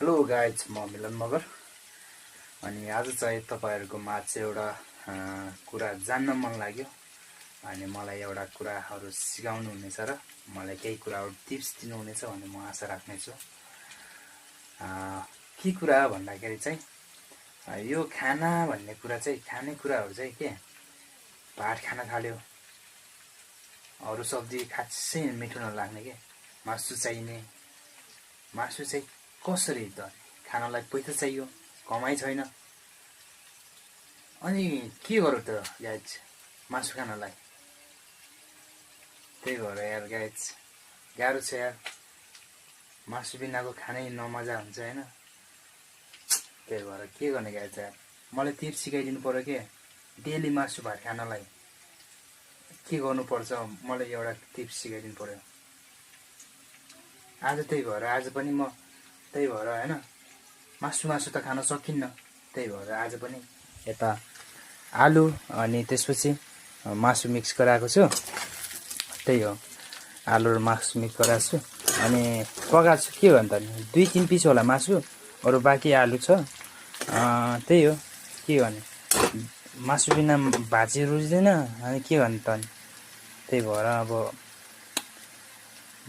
Hello guys, म मिलन मगर। अनि आज चाहिँ तपाईँहरूको माझ एउटा कुरा जान्न मन लाग्यो। अनि मलाई एउटा कुराहरू सिकाउनु हुनेछ र मलाई केही कुराहरू टिप्स दिनुहुनेछ भन्ने म आशा राख्नेछु। के कुरा भन्दाखेरि चाहिँ यो खाना भन्ने कुरा चाहिँ, खाने कुराहरू चाहिँ के, भात खान थाल्यो, अरू सब्जी खासै मिठो नलाग्ने के, मासु चाहिने। मासु चाहिँ कसरी त, खानलाई पैसा चाहियो, कमाइ छैन, अनि के गरौँ त गाइज मासु खानलाई। त्यही भएर यार गाइज गाह्रो छ यार, मासु बिनाको खानै नमजा हुन्छ होइन। त्यही भएर के गर्ने गाइज यार, मलाई टिप्स सिकाइदिनु पर्यो के, डेली मासु भात खानलाई के गर्नुपर्छ, मलाई एउटा टिप्स सिकाइदिनु पर्यो आज। त्यही भएर आज पनि म त्यही भएर होइन, मासु त खान सकिन्न। त्यही भएर आज पनि यता आलु अनि त्यसपछि मासु मिक्स गराएको छु। त्यही हो, आलु र मासु मिक्स गराएको छु अनि पकाएको छु। के भन्दा 2-3 पिस होला मासु, अरू बाँकी आलु छ। त्यही हो, के गर्ने, मासु बिना भाजी रुच्दैन अनि के गर्ने त अनि। त्यही भएर अब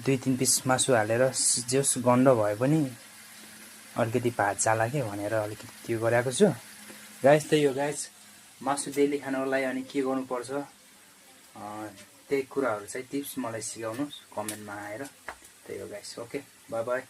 2-3 पिस मासु हालेर जस गन्ध भए पनि अलिकति भात जाला के भनेर अलिकति त्यो गराएको छु गाइस। त्यही हो गाइस, मासु डेली खानको लागि अनि के गर्नुपर्छ, त्यही कुराहरू चाहिँ टिप्स मलाई सिकाउनुहोस् कमेन्टमा आएर। त्यही हो गाइस, ओके, बाई बाई।